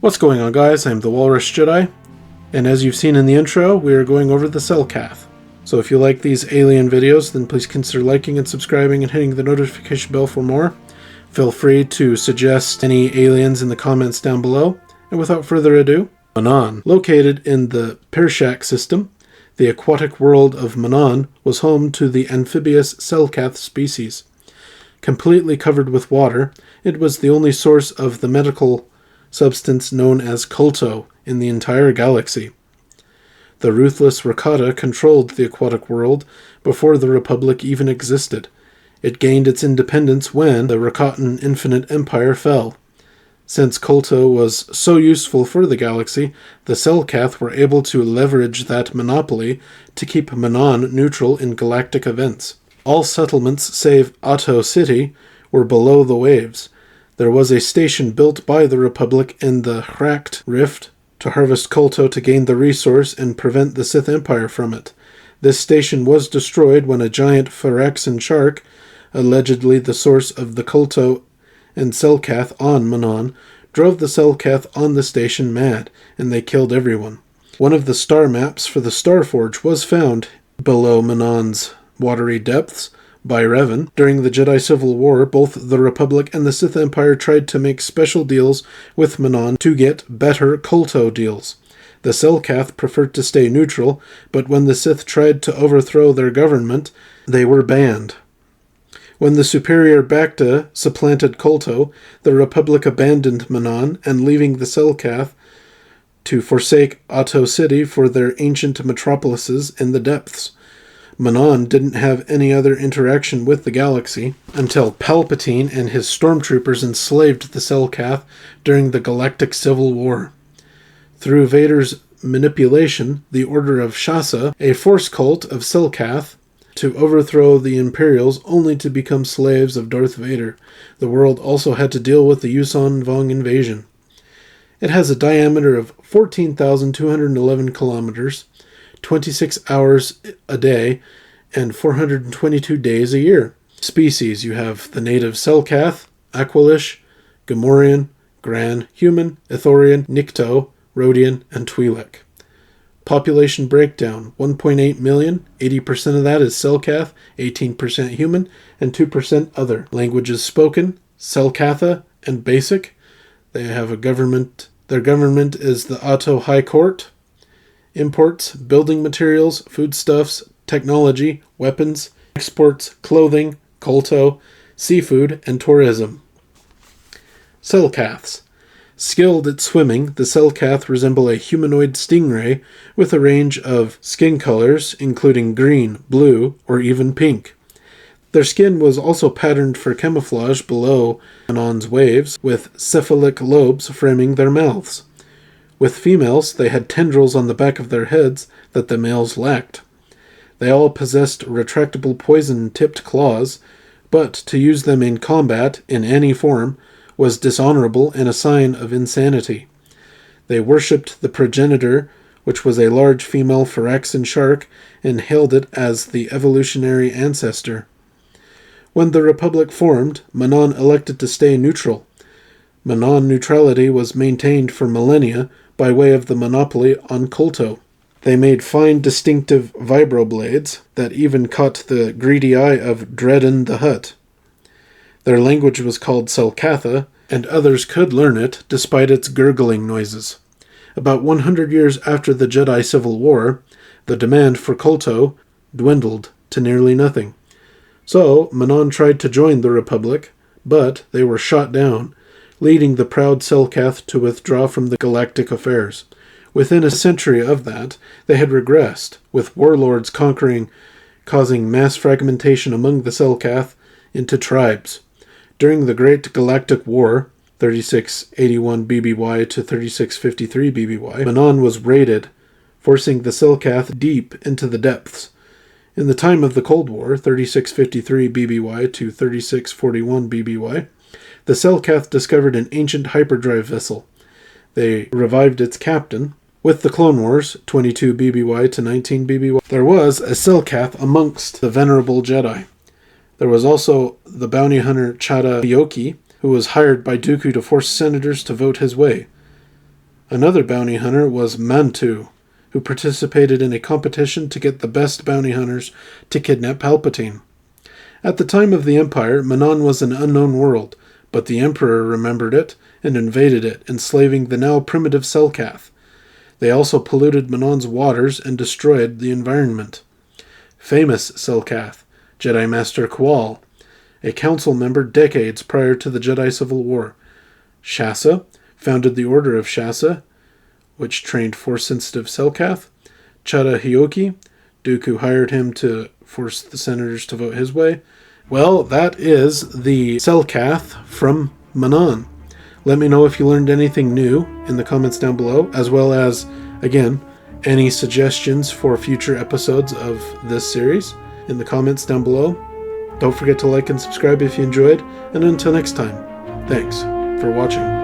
What's going on, guys? I'm the Walrus Jedi, and as you've seen in the intro, we are going over the Selkath. So if you like these alien videos, then please consider liking and subscribing and hitting the notification bell for more. Feel free to suggest any aliens in the comments down below. And without further ado, Manaan. Located in the Pershak system, the aquatic world of Manaan was home to the amphibious Selkath species. Completely covered with water, it was the only source of the medical substance known as Kolto in the entire galaxy. The ruthless Rakata controlled the aquatic world before the Republic even existed. It gained its independence when the Rakatan Infinite Empire fell. Since Kolto was so useful for the galaxy, the Selkath were able to leverage that monopoly to keep Manaan neutral in galactic events. All settlements save Ahto City were below the waves. There was a station built by the Republic in the Hract Rift to harvest Kolto to gain the resource and prevent the Sith Empire from it. This station was destroyed when a giant Phyrexian shark, allegedly the source of the Kolto and Selkath on Manaan, drove the Selkath on the station mad, and they killed everyone. One of the star maps for the Starforge was found below Manaan's watery depths by Revan. During the Jedi Civil War, both the Republic and the Sith Empire tried to make special deals with Manaan to get better Kolto deals. The Selkath preferred to stay neutral, but when the Sith tried to overthrow their government, they were banned. When the superior bacta supplanted Kolto, the Republic abandoned Manaan and leaving the Selkath to forsake Ahto City for their ancient metropolises in the depths. Manaan didn't have any other interaction with the galaxy until Palpatine and his stormtroopers enslaved the Selkath during the Galactic Civil War. Through Vader's manipulation, the Order of Shasa, a force cult of Selkath, to overthrow the Imperials only to become slaves of Darth Vader. The world also had to deal with the Yuuzhan Vong invasion. It has a diameter of 14,211 kilometers, 26 hours a day, and 422 days a year. Species: you have the native Selkath, Aqualish, Gamorrean, Gran, Human, Ithorian, Nikto, Rhodian, and Twi'lek. Population breakdown: 1.8 million, 80% of that is Selkath, 18% human, and 2% other. Languages spoken: Selkatha and Basic. They have a government. Their government is the Ahto High Court. Imports: building materials, foodstuffs, technology, weapons. Exports: clothing, Kolto, seafood, and tourism. Selkaths. Skilled at swimming, the Selkath resemble a humanoid stingray with a range of skin colors, including green, blue, or even pink. Their skin was also patterned for camouflage below Manaan's waves, with cephalic lobes framing their mouths. With females, they had tendrils on the back of their heads that the males lacked. They all possessed retractable poison-tipped claws, but to use them in combat, in any form, was dishonorable and a sign of insanity. They worshipped the progenitor, which was a large female Phyrexian shark, and hailed it as the evolutionary ancestor. When the Republic formed, Manaan elected to stay neutral. Manaan neutrality was maintained for millennia by way of the monopoly on Kolto. They made fine, distinctive vibroblades that even caught the greedy eye of Dredden the Hutt. Their language was called Selkatha, and others could learn it despite its gurgling noises. About 100 years after the Jedi Civil War, the demand for Kolto dwindled to nearly nothing. So Manaan tried to join the Republic, but they were shot down, leading the proud Selkath to withdraw from the galactic affairs. Within a century of that, they had regressed, with warlords causing mass fragmentation among the Selkath into tribes. During the Great Galactic War, 3681 BBY to 3653 BBY, Manaan was raided, forcing the Selkath deep into the depths. In the time of the Cold War, 3653 BBY to 3641 BBY, the Selkath discovered an ancient hyperdrive vessel. They revived its captain. With the Clone Wars, 22 BBY to 19 BBY, there was a Selkath amongst the venerable Jedi. There was also the bounty hunter Chada Byoki, who was hired by Dooku to force senators to vote his way. Another bounty hunter was Mantu, who participated in a competition to get the best bounty hunters to kidnap Palpatine. At the time of the Empire, Manaan was an unknown world, but the Emperor remembered it and invaded it, enslaving the now primitive Selkath. They also polluted Manaan's waters and destroyed the environment. Famous Selkath, Jedi Master Qual, a council member decades prior to the Jedi Civil War. Shasa founded the Order of Shasa, which trained Force-sensitive Selkath. Chada Hioki, Dooku hired him to force the senators to vote his way. Well, that is the Selkath from Manaan. Let me know if you learned anything new in the comments down below, as well as, again, any suggestions for future episodes of this series in the comments down below. Don't forget to like and subscribe if you enjoyed, and until next time, thanks for watching.